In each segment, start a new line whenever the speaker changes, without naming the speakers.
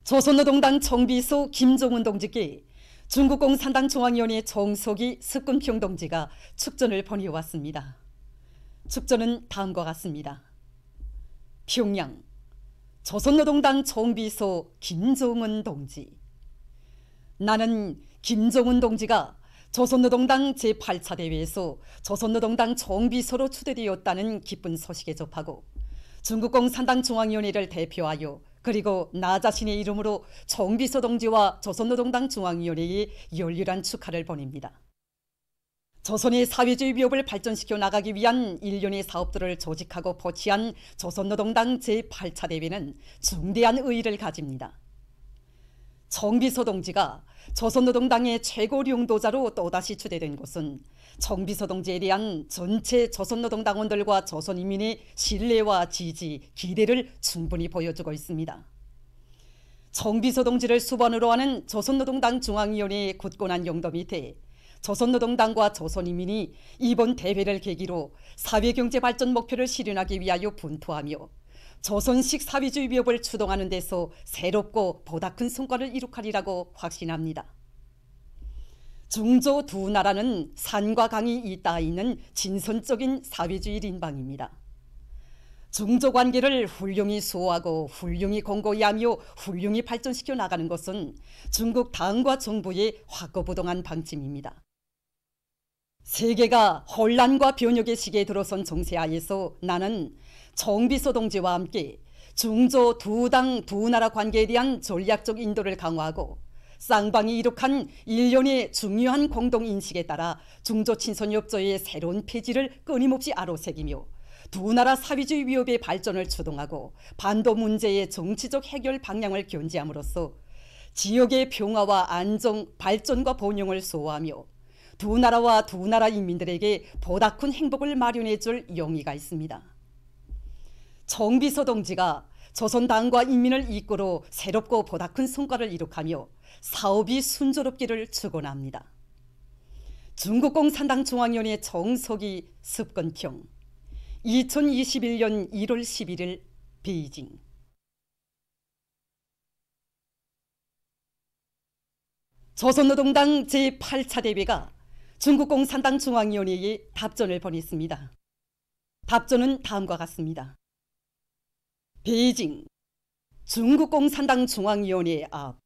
조선노동당 정비소 김종훈 동지께 중국 공산당 중앙위원회 정석이 석근평 동지가 축전을 보내왔습니다. 축전은 다음과 같습니다. 평양 조선노동당 정비소 김종훈 동지. 나는 김종훈 동지가 조선노동당 제8차 대회에서 조선노동당 정비소로 추대되었다는 기쁜 소식에 접하고 중국 공산당 중앙위원회를 대표하여 그리고 나 자신의 이름으로 정비소 동지와 조선노동당 중앙위원회에 열렬한 축하를 보냅니다. 조선의 사회주의 위협을 발전시켜 나가기 위한 일련의 사업들을 조직하고 포치한 조선노동당 제8차 대회는 중대한 의의를 가집니다. 정비소 동지가 조선노동당의 최고領導자로 또다시 추대된 것은 정비소 동지에 대한 전체 조선노동당원들과 조선인민의 신뢰와 지지, 기대를 충분히 보여주고 있습니다. 정비소 동지를 수반으로 하는 조선노동당 중앙위원회의 굳건한 용도 밑에 조선노동당과 조선인민이 이번 대회를 계기로 사회경제 발전 목표를 실현하기 위하여 분투하며 조선식 사회주의 위협을 추동하는 데서 새롭고 보다 큰 성과를 이룩하리라고 확신합니다. 중조 두 나라는 산과 강이 잇닿아 있는 진선적인 사회주의 린방입니다. 중조 관계를 훌륭히 수호하고 훌륭히 공고히 하며 훌륭히 발전시켜 나가는 것은 중국 당과 정부의 확고부동한 방침입니다. 세계가 혼란과 변혁의 시기에 들어선 정세하에서 나는 정비소 동지와 함께 중조 두 당 두 나라 관계에 대한 전략적 인도를 강화하고 쌍방이 이룩한 일련의 중요한 공동인식에 따라 중조 친선협조의 새로운 폐지를 끊임없이 아로새기며 두 나라 사회주의 위협의 발전을 추동하고 반도 문제의 정치적 해결 방향을 견지함으로써 지역의 평화와 안정, 발전과 번영을 수호하며 두 나라와 두 나라 인민들에게 보다 큰 행복을 마련해 줄 용의가 있습니다. 정비소 동지가 조선당과 인민을 이끌어 새롭고 보다 큰 성과를 이룩하며 사업이 순조롭기를 축원합니다. 중국 공산당 중앙위원회 정석이 석근평 2021년 1월 11일 베이징. 조선노동당 제8차 대회가 중국 공산당 중앙위원회에 답전을 보냈습니다. 답전은 다음과 같습니다. 베이징 중국 공산당 중앙위원회 앞.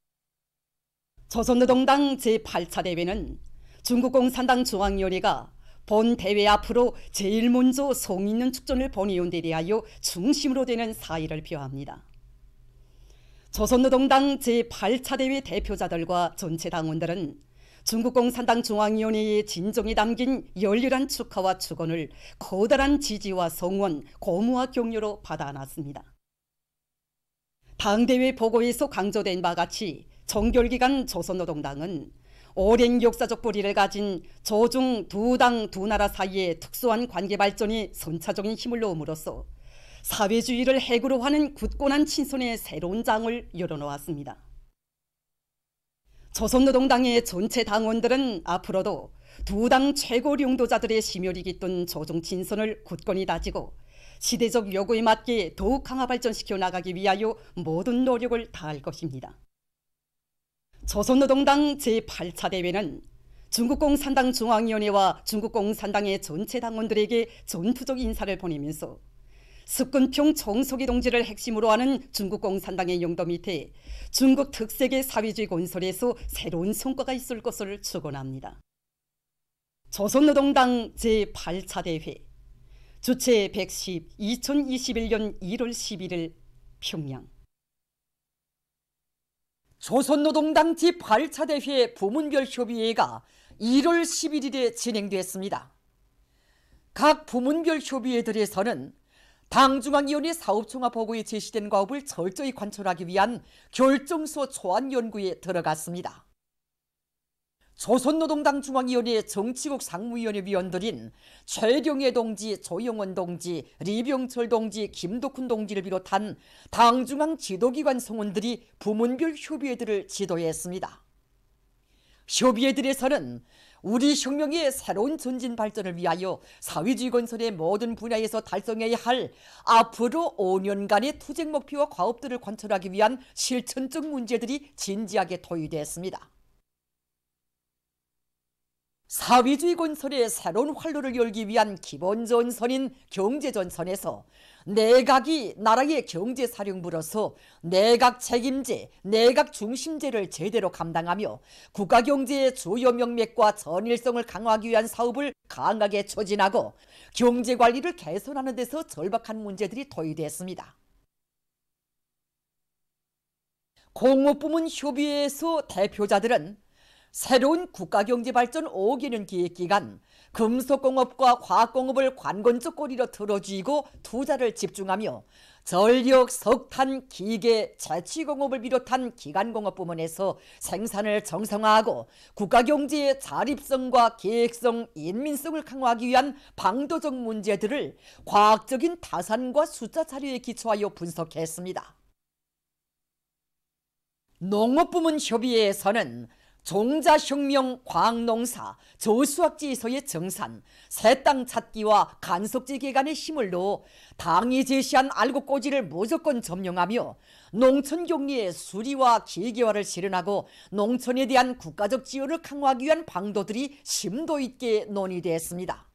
조선노동당 제8차 대회는 중국 공산당 중앙위원회가 본 대회 앞으로 제일 먼저 성의 있는 축전을 보내온 데 대하여 중심으로 되는 사의를 표합니다. 조선노동당 제8차 대회 대표자들과 전체 당원들은 중국 공산당 중앙위원회의 진정이 담긴 열렬한 축하와 축원을 커다란 지지와 성원, 고무와 격려로 받아 안았습니다. 당대회 보고에서 강조된 바와 같이 정결기간 조선노동당은 오랜 역사적 뿌리를 가진 조중 두 당 두 나라 사이의 특수한 관계 발전이 선차적인 힘을 놓음으로써 사회주의를 핵으로 하는 굳건한 친선의 새로운 장을 열어놓았습니다. 조선노동당의 전체 당원들은 앞으로도 두 당 최고領導자들의 심혈이 깃든 조중 친선을 굳건히 다지고 시대적 요구에 맞게 더욱 강화 발전시켜 나가기 위하여 모든 노력을 다할 것입니다. 조선노동당 제8차 대회는 중국 공산당 중앙위원회와 중국 공산당의 전체 당원들에게 전투적 인사를 보내면서 석근평 정석이 동지를 핵심으로 하는 중국 공산당의 용도 밑에 중국 특색의 사회주의 건설에서 새로운 성과가 있을 것을 축원합니다. 조선노동당 제8차 대회 주최 110 2021년 1월 11일 평양. 조선노동당 제8차 대회 부문별 협의회가 1월 11일에 진행됐습니다. 각 부문별 협의회들에서는 당중앙위원회 사업종합보고에 제시된 과업을 철저히 관철하기 위한 결정서 초안 연구에 들어갔습니다. 조선노동당 중앙위원회 정치국 상무위원회 위원들인 최령해 동지, 조영원 동지, 리병철 동지, 김덕훈 동지를 비롯한 당중앙 지도기관 성원들이 부문별 협의회들을 지도했습니다. 협의회들에서는 우리 혁명의 새로운 전진 발전을 위하여 사회주의 건설의 모든 분야에서 달성해야 할 앞으로 5년간의 투쟁 목표와 과업들을 관철하기 위한 실천적 문제들이 진지하게 토의되었습니다. 사회주의 건설의 새로운 활로를 열기 위한 기본 전선인 경제전선에서 내각이 나라의 경제사령부로서 내각 책임제, 내각 중심제를 제대로 감당하며 국가경제의 주요 명맥과 전일성을 강화하기 위한 사업을 강하게 추진하고 경제관리를 개선하는 데서 절박한 문제들이 토의됐습니다. 공업부문 협의회에서 대표자들은 새로운 국가경제발전 5개년 기획기간 금속공업과 과학공업을 관건적 고리로 틀어쥐고 투자를 집중하며 전력, 석탄, 기계, 재치공업을 비롯한 기간공업 부문에서 생산을 정상화하고 국가경제의 자립성과 계획성, 인민성을 강화하기 위한 방도적 문제들을 과학적인 타산과 숫자 자료에 기초하여 분석했습니다. 농업부문 협의회에서는 종자혁명, 과학농사, 저수학지에서의 정산, 새 땅 찾기와 간섭지 개간에 힘을 넣어 당이 제시한 알곡고지를 무조건 점령하며 농촌경리의 수리와 기계화를 실현하고 농촌에 대한 국가적 지원을 강화하기 위한 방도들이 심도 있게 논의되었습니다.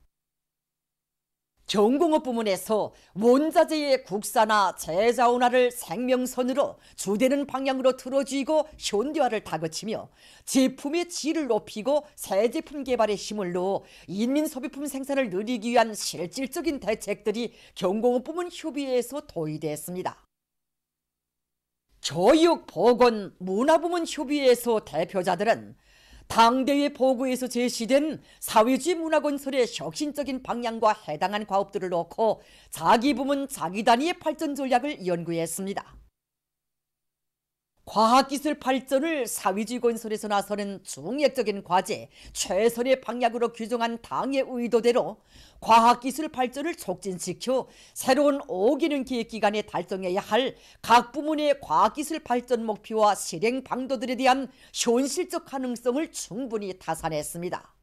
경공업 부문에서 원자재의 국산화, 재자원화를 생명선으로 주되는 방향으로 틀어쥐고 현대화를 다그치며 제품의 질을 높이고 새 제품 개발에 힘을 넣어 인민소비품 생산을 늘리기 위한 실질적인 대책들이 경공업 부문 협의회에서 도의됐습니다. 교육, 보건, 문화부문 협의회에서 대표자들은 당대회 보고에서 제시된 사회주의 문화건설의 혁신적인 방향과 해당한 과업들을 놓고 자기 부문 자기 단위의 발전 전략을 연구했습니다. 과학기술 발전을 사회주의 건설에서 나서는 중역적인 과제, 최선의 방향으로 규정한 당의 의도대로 과학기술 발전을 촉진시켜 새로운 5개년 계획기간에 달성해야 할 각 부문의 과학기술 발전 목표와 실행 방도들에 대한 현실적 가능성을 충분히 타산했습니다.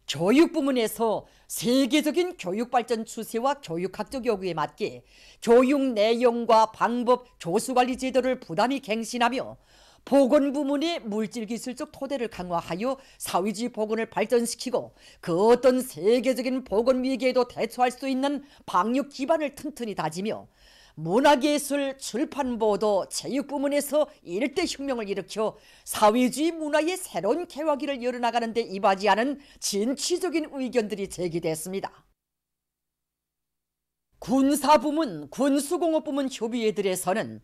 교육부문에서 세계적인 교육발전 추세와 교육학적 요구에 맞게 교육 내용과 방법, 교수관리 제도를 부단히 갱신하며 보건부문의 물질기술적 토대를 강화하여 사회주의 보건을 발전시키고 그 어떤 세계적인 보건 위기에도 대처할 수 있는 방역 기반을 튼튼히 다지며 문화예술, 출판보도, 체육부문에서 일대 혁명을 일으켜 사회주의 문화의 새로운 개화기를 열어나가는 데 이바지하는 진취적인 의견들이 제기됐습니다. 군사부문, 군수공업부문 협의회들에서는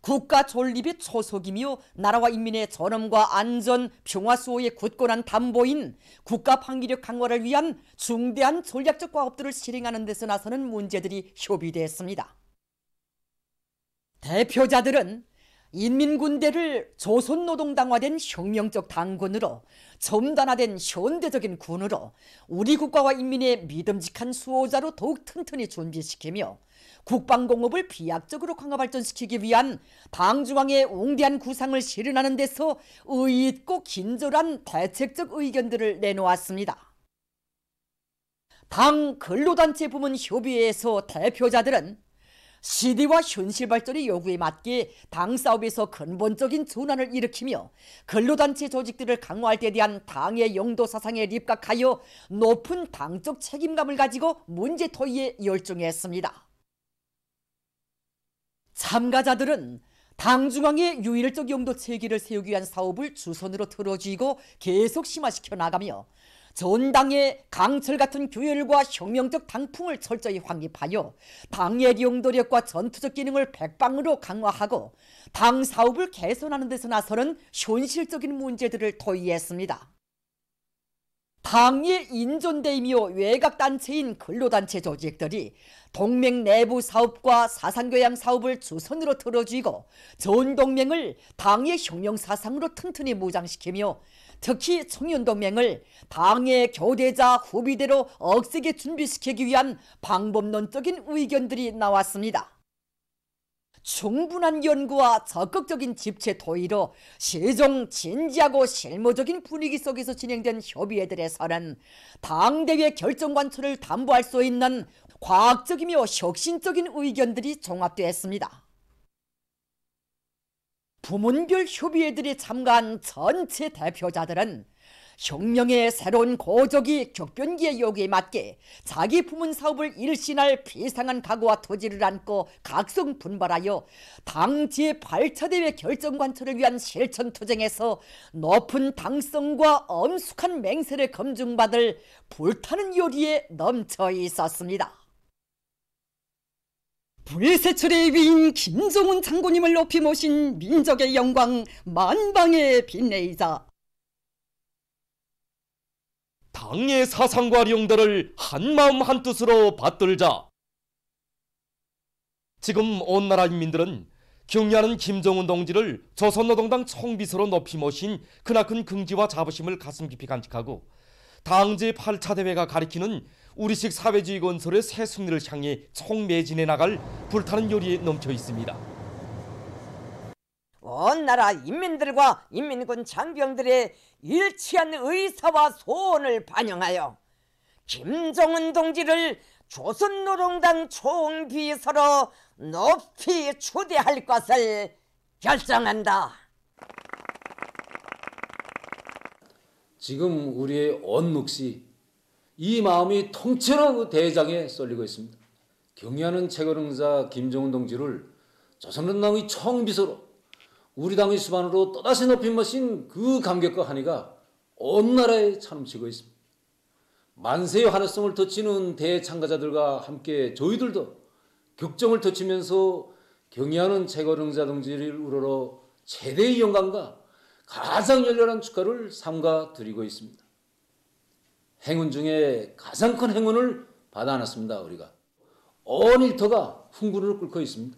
국가 존립의 초석이며 나라와 인민의 존엄과 안전, 평화 수호의 굳건한 담보인 국가 방위력 강화를 위한 중대한 전략적 과업들을 실행하는 데서 나서는 문제들이 협의됐습니다. 대표자들은 인민군대를 조선노동당화된 혁명적 당군으로 첨단화된 현대적인 군으로 우리 국가와 인민의 믿음직한 수호자로 더욱 튼튼히 준비시키며 국방공업을 비약적으로 강화 발전시키기 위한 당중앙의 웅대한 구상을 실현하는 데서 의의있고 긴절한 대책적 의견들을 내놓았습니다. 당 근로단체 부문 협의회에서 대표자들은 시대와 현실 발전의 요구에 맞게 당 사업에서 근본적인 전환을 일으키며 근로단체 조직들을 강화할 때 대한 당의 영도 사상에 입각하여 높은 당적 책임감을 가지고 문제 토의에 열중했습니다. 참가자들은 당 중앙의 유일적 영도 체계를 세우기 위한 사업을 주선으로 틀어쥐고 계속 심화시켜 나가며 전당의 강철 같은 규율과 혁명적 당풍을 철저히 확립하여 당의 영도력과 전투적 기능을 백방으로 강화하고 당 사업을 개선하는 데서 나서는 현실적인 문제들을 토의했습니다. 당의 인존대이며 외곽단체인 근로단체 조직들이 동맹 내부 사업과 사상교양 사업을 주선으로 틀어쥐고 전동맹을 당의 혁명사상으로 튼튼히 무장시키며 특히 청년동맹을 당의 교대자 후비대로 억세게 준비시키기 위한 방법론적인 의견들이 나왔습니다.
충분한 연구와 적극적인 집체 토의로 시종 진지하고 실무적인 분위기 속에서 진행된 협의회들에서는 당대회 결정 관철을 담보할 수 있는 과학적이며 혁신적인 의견들이 종합되었습니다. 부문별 협의회들이 참가한 전체 대표자들은 혁명의 새로운 고적이 격변기의 요구에 맞게 자기 부문 사업을 일신할 비상한 각오와 토지를 안고 각성분발하여 당 제8차 대회 결정 관철을 위한 실천 투쟁에서 높은 당성과 엄숙한 맹세를 검증받을 불타는 요리에 넘쳐 있었습니다.
불세출의 위인 김정은 장군님을 높이 모신 민족의 영광 만방의 빛내이자
당의 사상과 령대를 한마음 한뜻으로 받들자. 지금 온 나라 인민들은 경의하는 김정은 동지를 조선노동당 총비서로 높이 모신 크나큰 긍지와 자부심을 가슴 깊이 간직하고 당 제8차 대회가 가리키는 우리식 사회주의 건설의 새 승리를 향해 총매진해 나갈 불타는 요리에 넘쳐 있습니다.
온 나라 인민들과 인민군 장병들의 일치한 의사와 소원을 반영하여 김정은 동지를 조선노동당 총비서로 높이 추대할 것을 결정한다.
지금 우리의 온 몫이 이 마음이 통째로 대장에 쏠리고 있습니다. 경의하는 최고령자 김정은 동지를 조선노동당의 총비서로 우리 당의 수반으로 또다시 높이 모신 그 감격과 한의가 온 나라에 차넘치고 있습니다. 만세의 환호성을 터치는 대참가자들과 함께 저희들도 격정을 터치면서 경의하는 최고령자 동지를 우러러 최대의 영광과 가장 열렬한 축하를 삼가 드리고 있습니다. 행운 중에 가장 큰 행운을 받아 안았습니다. 우리가 온 일터가 흥분을 끓고 있습니다.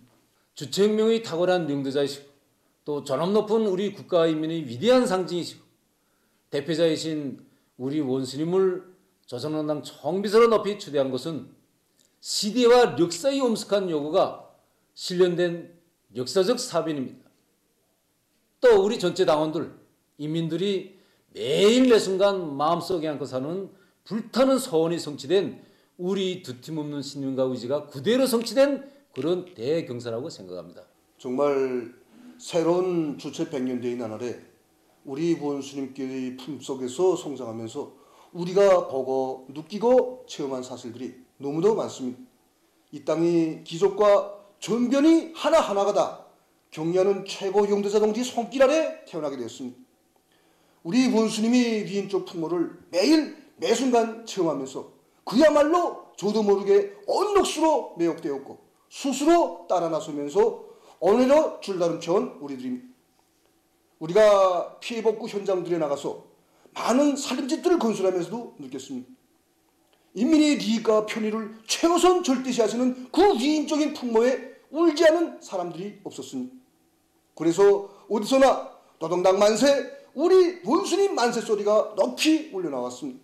주체혁명의 탁월한 명대자이시고 또 존엄 높은 우리 국가와 인민의 위대한 상징이시고 대표자이신 우리 원수님을 조선노동당 총비서로 높이 추대한 것은 시대와 역사의 엄숙한 요구가 실현된 역사적 사변입니다. 또 우리 전체 당원들, 인민들이 매일 매 순간 마음속에 안고 사는 불타는 소원이 성취된 우리 두팀없는 신념과 의지가 그대로 성취된 그런 대경사라고 생각합니다.
정말 새로운 주체 100년대의 나날에 우리 원수님께의 품속에서 성장하면서 우리가 보고 느끼고 체험한 사실들이 너무도 많습니다. 이 땅의 기적과 전변이 하나하나가 다 경의하는 최고 용대자 동지 손길 아래 태어나게 되었습니다. 우리 원수님이 위인적 풍모를 매일 매순간 체험하면서 그야말로 저도 모르게 온 몫으로 매혹되었고 스스로 따라 나서면서 오늘로 줄다름쳐온 우리들입니다. 우리가 피해복구 현장들에 나가서 많은 살림짓들을 건설하면서도 느꼈습니다. 인민의利益과 편의를 최우선 절대시하시는 그 위인적인 풍모에 울지 않은 사람들이 없었습니다. 그래서 어디서나 노동당 만세, 우리 원수님 만세 소리가 높이 울려나왔습니다.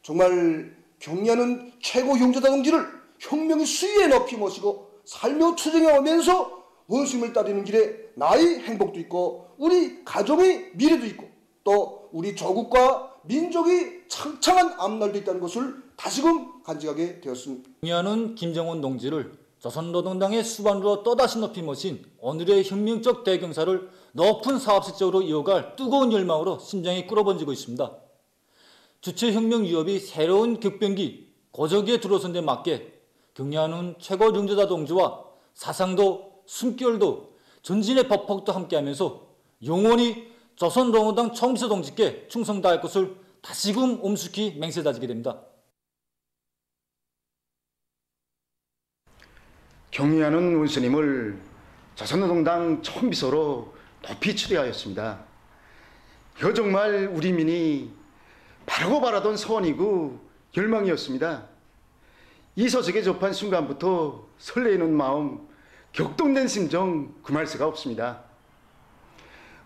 정말 경의하는 최고 용자다 동지를 혁명의 수위에 높이 모시고 살며 투쟁해 오면서 원수님을 따르는 길에 나의 행복도 있고 우리 가정의 미래도 있고 또 우리 조국과 민족이 창창한 앞날도 있다는 것을 다시금 간직하게 되었습니다.
경의하는 김정은 동지를 조선노동당의 수반으로 또다시 높이 모신 오늘의 혁명적 대경사를 높은 사업실적으로 이어갈 뜨거운 열망으로 심장이 끓어번지고 있습니다. 주체혁명 위협이 새로운 격변기, 고저기에 들어선 데 맞게 경의하는 최고 용자다 동지와 사상도 숨결도 전진의 법폭도 함께하면서 영원히 조선노동당 총비서 동지께 충성 다할 것을 다시금 엄숙히 맹세다지게 됩니다.
경의하는 원수님을 조선노동당 총비서로 높이 추대하였습니다. 이거 정말 우리 민이 바라고 바라던 소원이고 열망이었습니다. 이 소식에 접한 순간부터 설레이는 마음, 격동된 심정 금할 수가 없습니다.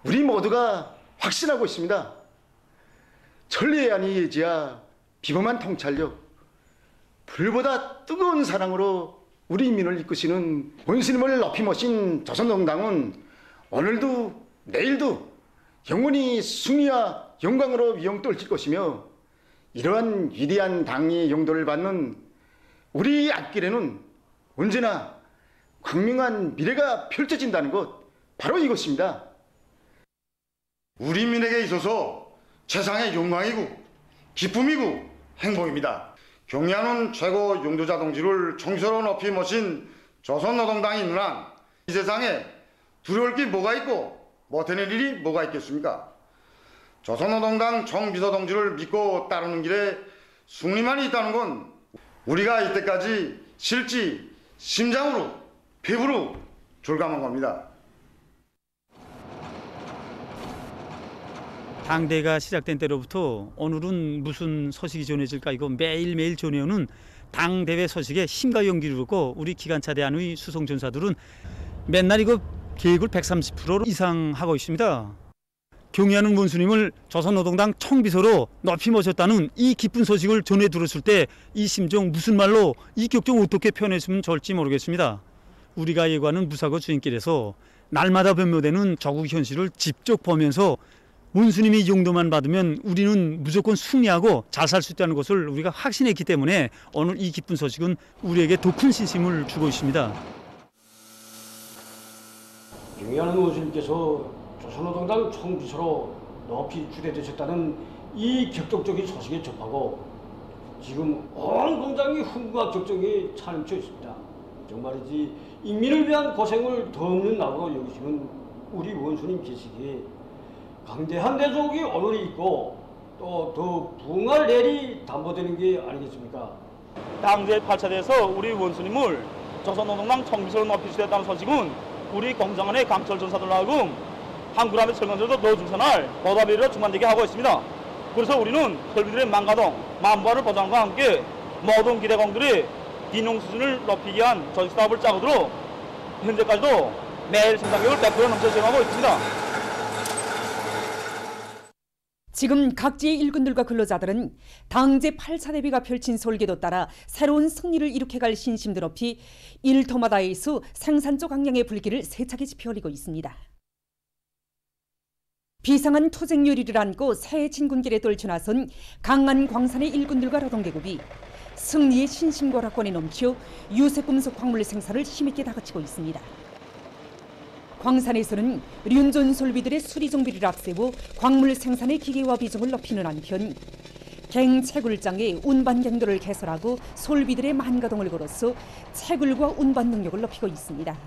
우리 모두가 확신하고 있습니다. 천리의 안이 예지야 비범한 통찰력, 불보다 뜨거운 사랑으로 우리 민을 이끄시는 원수님을 높이 모신 조선노동당은 오늘도 내일도 영원히 승리와 영광으로 위용떨칠 것이며, 이러한 위대한 당의 용도를 받는 우리 앞길에는 언제나 광명한 미래가 펼쳐진다는 것, 바로 이것입니다.
우리 민에게 있어서 최상의 영광이고 기쁨이고 행복입니다. 경의하는 최고 용도자 동지를 총수로 높이 모신 조선노동당이 있는 한 이 세상에 두려울 게 뭐가 있고 못해낼 일이 뭐가 있겠습니까? 조선노동당 총비서 동지를 믿고 따르는 길에 승리만이 있다는 건 우리가 이때까지 실지 심장으로 피부로 절감한 겁니다.
당대가 시작된 때로부터 오늘은 무슨 소식이 전해질까, 이거 매일매일 전해오는 당대회 소식에 심가 용기를 얻고 우리 기관차 대안의 수송전사들은 맨날 이거 계획을 130% 이상 하고 있습니다. 경의하는 원수님을 조선노동당 총비서로 높이 모셨다는 이 기쁜 소식을 전해 들었을 때 이 심정 무슨 말로 이 격정 어떻게 표현했으면 좋을지 모르겠습니다. 우리가 예고하는 무사고 주행길에서 날마다 변모되는 조국 현실을 직접 보면서 원수님이 용도만 받으면 우리는 무조건 승리하고 잘 살 수 있다는 것을 우리가 확신했기 때문에 오늘 이 기쁜 소식은 우리에게 더 큰 신심을 주고 있습니다.
경의하는 원수님께서 조선노동당 총비서로 높이 추대되셨다는 이 격정적인 소식에 접하고 지금 온 공장이 흥분과 격정이 차림쳐 있습니다. 정말이지 인민을 위한 고생을 덮는 낙으로 여기시는 우리 원수님 계시기에 강대한 대족이 오늘이 있고 또 더 부흥할 내일이 담보되는 게 아니겠습니까?
당제 8차대에서 우리 원수님을 조선노동당 총비서로 높이 추대했다는 소식은 우리 공장 안의 강철 전사들로 하여금 한구람의 철강제도 노중선할 보답일로 중단되게 하고 있습니다. 그래서 우리는 혈비들의 망가동, 만부화를 보장과 함께 모든 기대공들이 기농 수준을 높이기 위한 전시사업을 짜고도록 현재까지도 매일 생산력을 100% 넘쳐 제공하고 있습니다.
지금 각지의 일꾼들과 근로자들은 당제 8차 대비가 펼친 설계도 따라 새로운 승리를 이룩해갈 신심들 높이 일터마다에서 생산적 강량의 불길을 세차게 지펴올리고 있습니다. 비상한 투쟁요리를 안고 새 진군길에 떨쳐나선 강한 광산의 일꾼들과 노동계급이 승리의 신심과 낙관에 넘쳐 유색금속 광물 생산을 힘있게 다그치고 있습니다. 광산에서는 륜존 솔비들의 수리 정비를 앞세워 광물 생산의 기계화 비중을 높이는 한편 갱채굴장의 운반 경로를 개설하고 솔비들의 만가동을 걸어서 채굴과 운반 능력을 높이고 있습니다.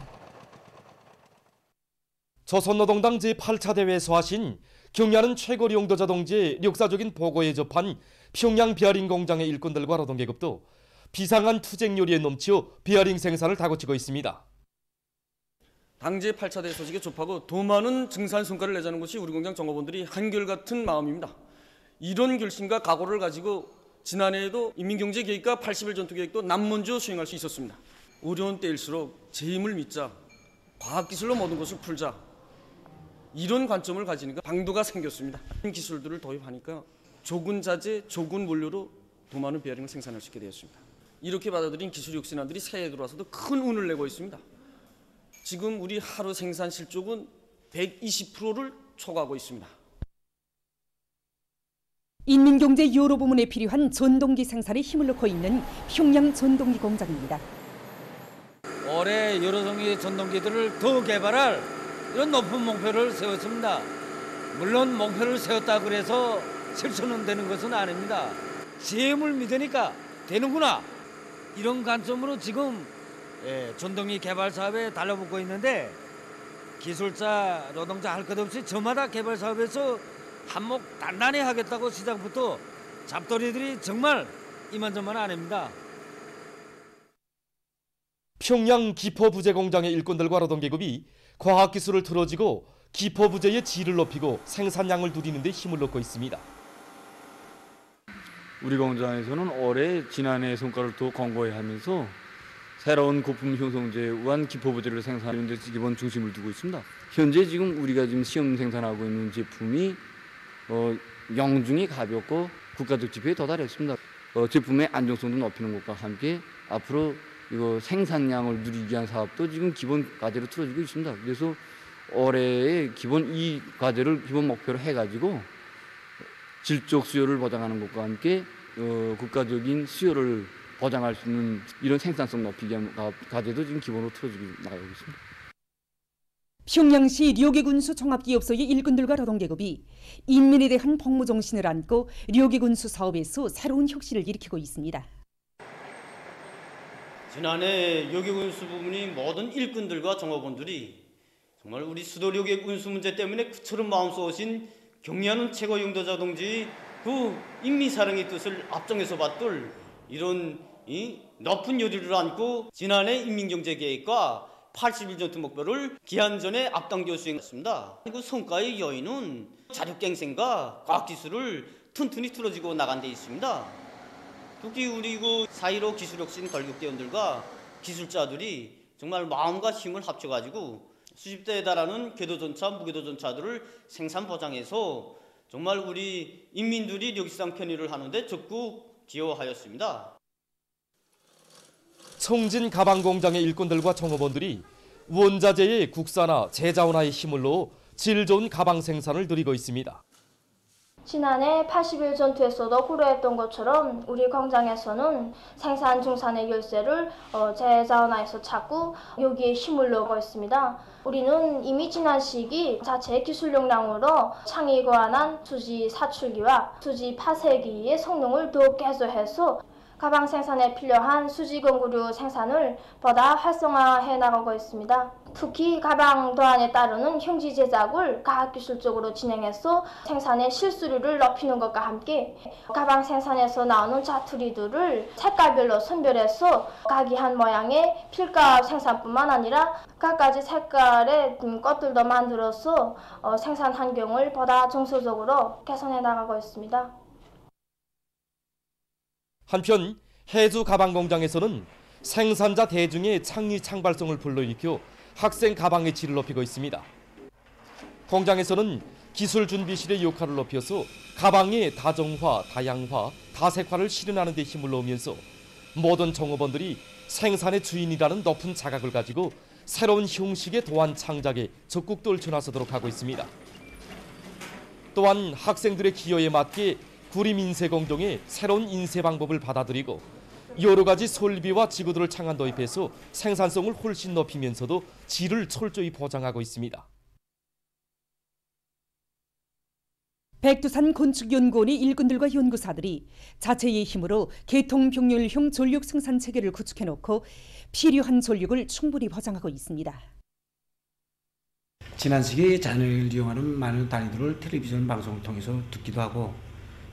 조선노동당 제8차 대회에서 하신 경의하는 최고 용도자 동지의 역사적인 보고에 접한 평양 비어링 공장의 일꾼들과 노동계급도 비상한 투쟁 요리에 넘치어 비어링 생산을 다그치고 있습니다.
당제 8차 대회 소식에 접하고 더 많은 증산 성과를 내자는 것이 우리 공장 종업원들이 한결같은 마음입니다. 이런 결심과 각오를 가지고 지난해에도 인민경제계획과 80일 전투계획도 남먼저 수행할 수 있었습니다. 어려운 때일수록 제 힘을 믿자, 과학기술로 모든 것을 풀자, 이런 관점을 가지니까 방도가 생겼습니다. 기술들을 도입하니까 조군 자재, 조군 원료로 더 많은 베어링을 생산할 수 있게 되었습니다. 이렇게 받아들인 기술 혁신안들이 새해에 들어와서도 큰 운을 내고 있습니다. 지금 우리 하루 생산 실적은 120%를 초과하고 있습니다.
인민경제 여러 부문에 필요한 전동기 생산에 힘을 넣고 있는 평양 전동기 공장입니다.
올해 여러 종류의 전동기들을 더 개발할 이런 높은 목표를 세웠습니다. 물론 목표를 세웠다 그래서 실천은 되는 것은 아닙니다. 제 힘을 믿으니까 되는구나, 이런 관점으로 지금 전동기 개발 사업에 달라붙고 있는데, 기술자, 노동자 할 것 없이 저마다 개발 사업에서 한몫 단단히 하겠다고 시작부터 잡돌이들이 정말 이만저만 아닙니다.
평양 기포부재 공장의 일꾼들과 노동계급이 과학기술을 틀어지고 기포부재의 질을 높이고 생산량을 누리는 데 힘을 넣고 있습니다.
우리 공장에서는 올해 지난해 성과를 더 공고히 하면서 새로운 고품 형성제에 의한 기포부재를 생산하는 데 기본 중심을 두고 있습니다. 현재 지금 우리가 지금 시험 생산하고 있는 제품이 영중이 가볍고 국가적 지표에 도달했습니다. 제품의 안정성도 높이는 것과 함께 앞으로 이거 생산량을 누리기 위한 사업도 지금 기본 과제로 틀어지고 있습니다. 그래서 올해의 기본 이 과제를 기본 목표로 해가지고 질적 수요를 보장하는 것과 함께 국가적인 수요를 보장할 수 있는 이런 생산성 높이기 위한 과제도 지금 기본으로 틀어지고 나가고 있습니다.
평양시 료계군수 종합기업소의 일꾼들과 노동계급이 인민에 대한 복무 정신을 안고 료계군수 사업에서 새로운 혁신을 일으키고 있습니다.
지난해 료계군수 부문이 모든 일꾼들과 종업원들이 정말 우리 수도 료계군수 문제 때문에 그처럼 마음 쏘신 경리하는 최고 용도자 동지 그 인민사랑의 뜻을 앞장에서 받들 이런 높은 요리를 안고 지난해 인민경제계획과 81전투 목표를 기한 전에 앞당겨 수행했습니다. 그 성과의 여인은 자력갱생과 과학기술을 튼튼히 틀어지고 나간 데 있습니다. 특히 우리 그 4.15 기술혁신 걸국대원들과 기술자들이 정말 마음과 힘을 합쳐가지고 수십 대에 달하는 궤도전차, 무궤도전차들을 생산 보장해서 정말 우리 인민들이 역시상 편의를 하는데 적극 기여하였습니다.
청진 가방 공장의 일꾼들과 종업원들이 원자재의 국산화, 재자원화의 힘을 넣어 질 좋은 가방 생산을 누리고 있습니다.
지난해 81전투에서도 고려했던 것처럼 우리 공장에서는 생산 중산의 열쇠를 재자원화해서 찾고 여기에 힘을 넣고 있습니다. 우리는 이미 지난 시기 자체 기술 역량으로 창의 고안한 수지 사출기와 수지 파쇄기의 성능을 더욱 개선해서 가방 생산에 필요한 수지 건구류 생산을 보다 활성화해 나가고 있습니다. 특히 가방 도안에 따르는 형지 제작을 과학기술적으로 진행해서 생산의 실수율을 높이는 것과 함께 가방 생산에서 나오는 자투리들을 색깔별로 선별해서 각이한 모양의 필갑 생산뿐만 아니라 각가지 색깔의 꽃들도 만들어서 생산 환경을 보다 정서적으로 개선해 나가고 있습니다.
한편 해주 가방 공장에서는 생산자 대중의 창의 창발성을 불러일으켜 학생 가방의 질을 높이고 있습니다. 공장에서는 기술 준비실의 역할을 높여서 가방의 다정화, 다양화, 다색화를 실현하는 데 힘을 넣으면서 모든 종업원들이 생산의 주인이라는 높은 자각을 가지고 새로운 형식의 도안 창작에 적극 떨쳐나서도록 하고 있습니다. 또한 학생들의 기여에 맞게 구림 인쇄 공정의 새로운 인쇄 방법을 받아들이고 여러 가지 설비와 지구들을 창안 도입해서 생산성을 훨씬 높이면서도 질을 철저히 보장하고 있습니다.
백두산 건축연구원의 일꾼들과 연구사들이 자체의 힘으로 계통병렬형 전력 생산 체계를 구축해놓고 필요한 전력을 충분히 보장하고 있습니다.
지난 시기 잔해를 이용하는 많은 단위들을 텔레비전 방송을 통해서 듣기도 하고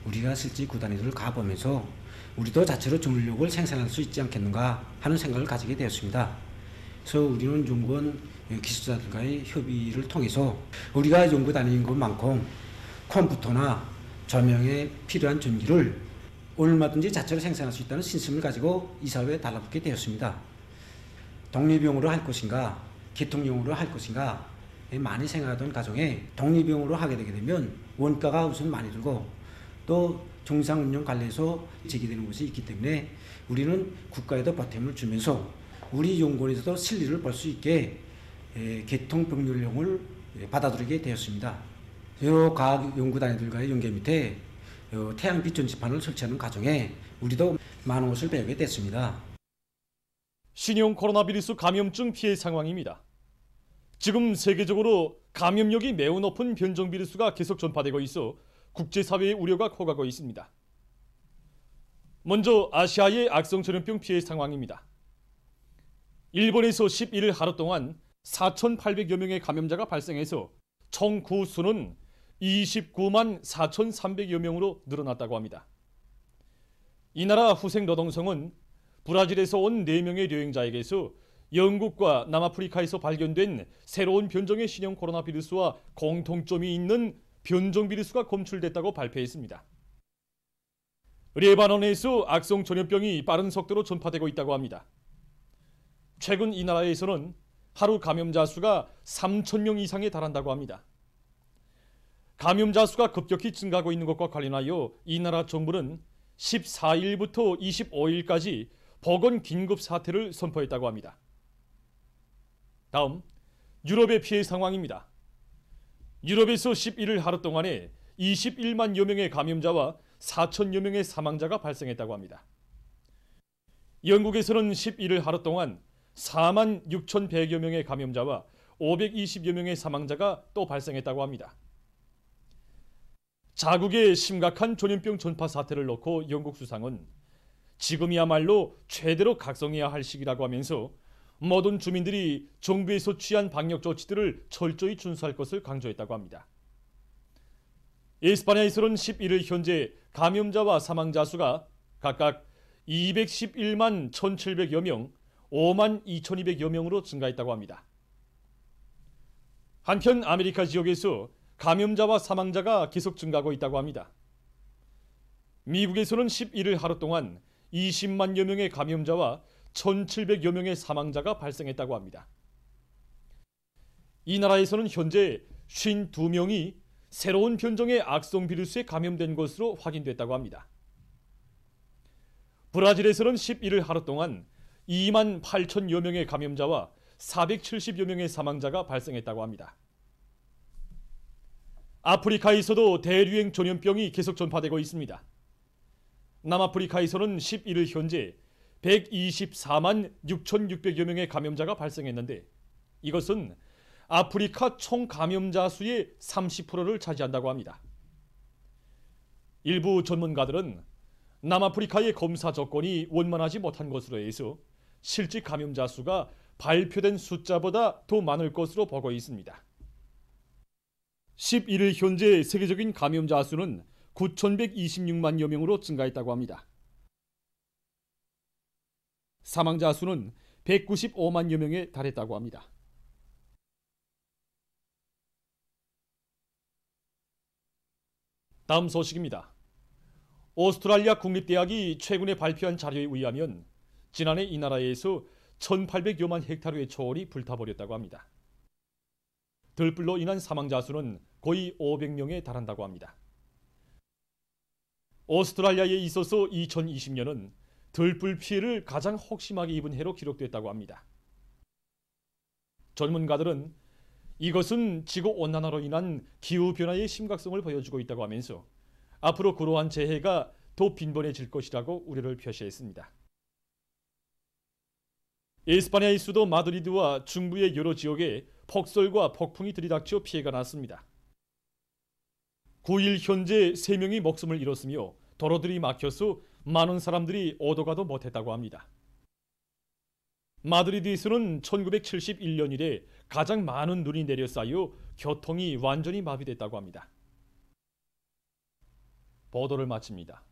우리가 실제 그 단위들을 가보면서 우리도 자체로 전력을 생산할 수 있지 않겠는가 하는 생각을 가지게 되었습니다. 그래서 우리는 연구원 기술자들과의 협의를 통해서 우리가 연구 다니는 것만큼 컴퓨터나 조명에 필요한 전기를 얼마든지 자체로 생산할 수 있다는 신심을 가지고 이 사업에 달라붙게 되었습니다. 독립용으로 할 것인가 계통용으로 할 것인가 많이 생각하던 가정에 독립용으로 하게 되게 되면 원가가 우선 많이 들고 또 정상운영 관리에서 제기되는 것이 있기 때문에 우리는 국가에도 보탬을 주면서 우리 연구원에서도 실리를 볼 수 있게 계통병렬용을 받아들이게 되었습니다. 여러 과학 연구단위들과의 연계 밑에 태양빛 전지판을 설치하는 과정에 우리도 많은 것을 배우게 됐습니다.
신형 코로나 바이러스 감염증 피해 상황입니다. 지금 세계적으로 감염력이 매우 높은 변종 바이러스가 계속 전파되고 있어 국제사회의 우려가 커가고 있습니다. 먼저 아시아의 악성 전염병 피해 상황입니다. 일본에서 11일 하루 동안 4,800여 명의 감염자가 발생해서 총 구수는 29만 4,300여 명으로 늘어났다고 합니다. 이 나라 후생노동성은 브라질에서 온 4명의 여행자에게서 영국과 남아프리카에서 발견된 새로운 변종의 신형 코로나 바이러스와 공통점이 있는 변종 바이러스가 검출됐다고 발표했습니다. 레바논에서 악성 전염병이 빠른 속도로 전파되고 있다고 합니다. 최근 이 나라에서는 하루 감염자 수가 3,000명 이상에 달한다고 합니다. 감염자 수가 급격히 증가하고 있는 것과 관련하여 이 나라 정부는 14일부터 25일까지 보건 긴급 사태를 선포했다고 합니다. 다음, 유럽의 피해 상황입니다. 유럽에서 11일 하루 동안에 21만여 명의 감염자와 4천여 명의 사망자가 발생했다고 합니다. 영국에서는 11일 하루 동안 4만 6,100여 명의 감염자와 520여 명의 사망자가 또 발생했다고 합니다. 자국의 심각한 전염병 전파 사태를 놓고 영국 수상은 지금이야말로 최대로 각성해야 할 시기라고 하면서 모든 주민들이 정부에서 취한 방역 조치들을 철저히 준수할 것을 강조했다고 합니다. 이스파냐에서는 11일 현재 감염자와 사망자 수가 각각 211만 1,700여 명, 5만 2,200여 명으로 증가했다고 합니다. 한편 아메리카 지역에서 감염자와 사망자가 계속 증가하고 있다고 합니다. 미국에서는 11일 하루 동안 20만여 명의 감염자와 1,700여 명의 사망자가 발생했다고 합니다. 이 나라에서는 현재 52명이 새로운 변종의 악성 비루스에 감염된 것으로 확인됐다고 합니다. 브라질에서는 11일 하루 동안 2만 8천여 명의 감염자와 470여 명의 사망자가 발생했다고 합니다. 아프리카에서도 대유행 전염병이 계속 전파되고 있습니다. 남아프리카에서는 11일 현재 124만 6,600여 명의 감염자가 발생했는데 이것은 아프리카 총 감염자 수의 30%를 차지한다고 합니다. 일부 전문가들은 남아프리카의 검사 조건이 원만하지 못한 것으로 해서 실제 감염자 수가 발표된 숫자보다 더 많을 것으로 보고 있습니다. 11일 현재 세계적인 감염자 수는 9,126만여 명으로 증가했다고 합니다. 사망자 수는 195만여 명에 달했다고 합니다. 다음 소식입니다. 오스트랄리아 국립대학이 최근에 발표한 자료에 의하면 지난해 이 나라에서 1,800여만 헥타르의 초원이 불타버렸다고 합니다. 들불로 인한 사망자 수는 거의 500명에 달한다고 합니다. 오스트랄리아에 있어서 2020년은 들불 피해를 가장 혹심하게 입은 해로 기록됐다고 합니다. 전문가들은 이것은 지구온난화로 인한 기후변화의 심각성을 보여주고 있다고 하면서 앞으로 그러한 재해가 더 빈번해질 것이라고 우려를 표시했습니다. 이스파냐의 수도 마드리드와 중부의 여러 지역에 폭설과 폭풍이 들이닥쳐 피해가 났습니다. 9일 현재 3명이 목숨을 잃었으며 도로들이 막혀서 많은 사람들이 오도 가도 못했다고 합니다. 마드리드에서는 1971년 이래 가장 많은 눈이 내려 쌓여 교통이 완전히 마비됐다고 합니다. 보도를 마칩니다.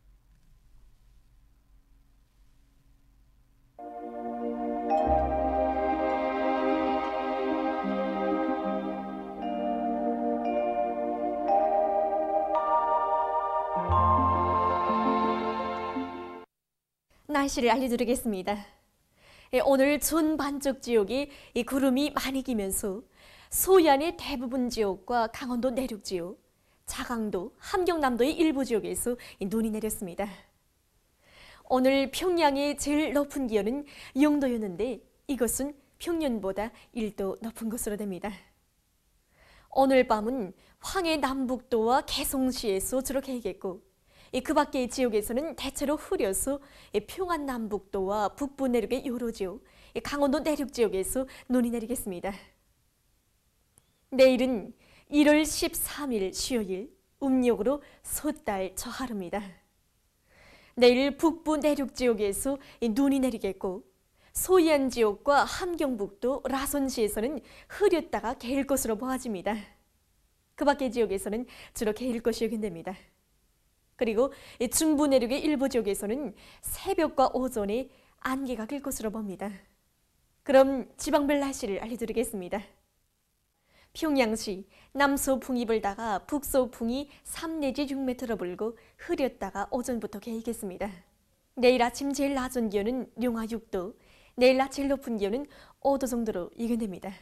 날씨를 알려드리겠습니다. 오늘 전 반쪽 지역에 구름이 많이 끼면서 소해안의 대부분 지역과 강원도 내륙 지역, 자강도, 함경남도의 일부 지역에서 눈이 내렸습니다. 오늘 평양의 제일 높은 기온은 0도였는데 이것은 평년보다 1도 높은 것으로 됩니다. 오늘 밤은 황해 남북도와 개성시에서 주로 개겠고 그 밖의 지역에서는 대체로 흐려서 평안 남북도와 북부 내륙의 여러 지역, 강원도 내륙 지역에서 눈이 내리겠습니다. 내일은 1월 13일 수요일, 음력으로 섣달 저하루입니다. 내일 북부 내륙 지역에서 눈이 내리겠고 소해안 지역과 함경북도, 라선시에서는 흐렸다가 개일 것으로 보아집니다. 그 밖의 지역에서는 주로 개일 것이 예견됩니다. 그리고 중부 내륙의 일부 지역에서는 새벽과 오전에 안개가 낄 것으로 봅니다. 그럼 지방별 날씨를 알려드리겠습니다. 평양시 남서풍이 불다가 북서풍이 3 내지 6m로 불고 흐렸다가 오전부터 개이겠습니다. 내일 아침 제일 낮은 기온은 영하 6도, 내일 낮 제일 높은 기온은 5도 정도로 예견됩니다.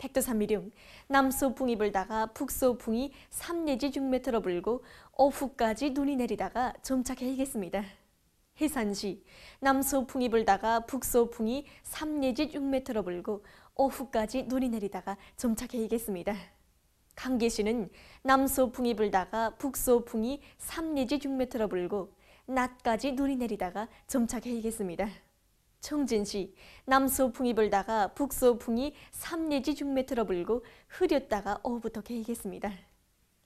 백두산미령 남서풍이 불다가 북서풍이 3 내지 6m로 불고 오후까지 눈이 내리다가 점차 개이겠습니다. 해산시 남서풍이 불다가 북서풍이 3 내지 6m로 불고 오후까지 눈이 내리다가 점차 개이겠습니다. 강계시는 남서풍이 불다가 북서풍이 3 내지 6m로 불고 낮까지 눈이 내리다가 점차 개이겠습니다. 청진시 남서풍이 불다가 북서풍이 3 내지 6m로 불고 흐렸다가 오후부터 개이겠습니다.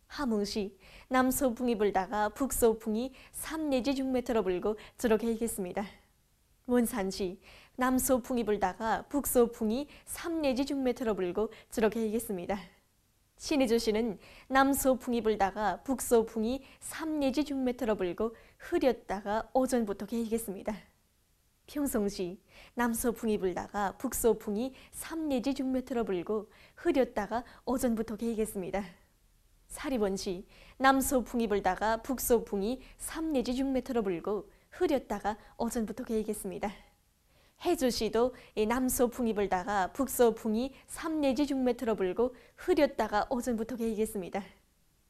함흥시 남서풍이 불다가 북서풍이 3 내지 6m로 불고 주로 개이겠습니다. 원산시 남서풍이 불다가 북서풍이 3 내지 6m로 불고 주로 개이겠습니다. 신의주시는 남서풍이 불다가 북서풍이 3 내지 6m로 불고 흐렸다가 오전부터 개이겠습니다. 평성시 남서풍이 불다가 북서풍이 3 내지 6m로 불고 흐렸다가 오전부터 개이겠습니다. 사리원시 남서풍이 불다가 북서풍이 3 내지 6m로 불고 흐렸다가 오전부터 개이겠습니다. 해주시도 남서풍이 불다가 북서풍이 3 내지 6m로 불고 흐렸다가 오전부터 개이겠습니다.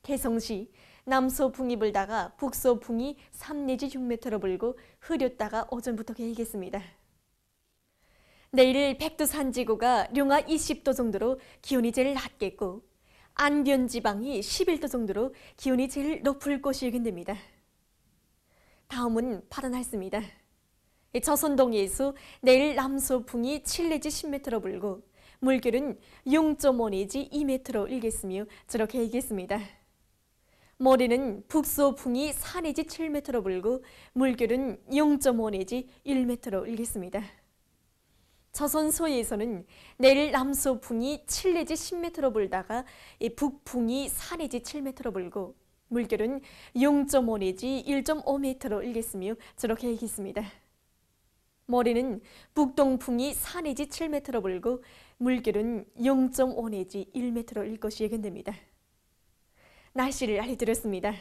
개성시 남서풍이 불다가 북서풍이 3 내지 6m로 불고 흐렸다가 오전부터 개이겠습니다. 내일 백두산지구가 영하 20도 정도로 기온이 제일 낮겠고 안변지방이 11도 정도로 기온이 제일 높을 것이 예견됩니다. 다음은 파란 날씨입니다. 저선동해에서 내일 남서풍이 7 내지 10m로 불고 물결은 0.5 내지 2m로 일겠으며 저렇게 일겠습니다. 모레는 북서풍이 4 내지 7m로 불고 물결은 0.5 내지 1m로 일겠습니다. 저선소에서는 내일 남서풍이 7 내지 10m로 불다가 북풍이 4 내지 7m로 불고 물결은 0.5 내지 1.5m로 일겠으며 저렇게 일겠습니다. 모레는 북동풍이 4 내지 7m로 불고 물결은 0.5 내지 1m로 일 것이 예견됩니다. 날씨를 알려드렸습니다.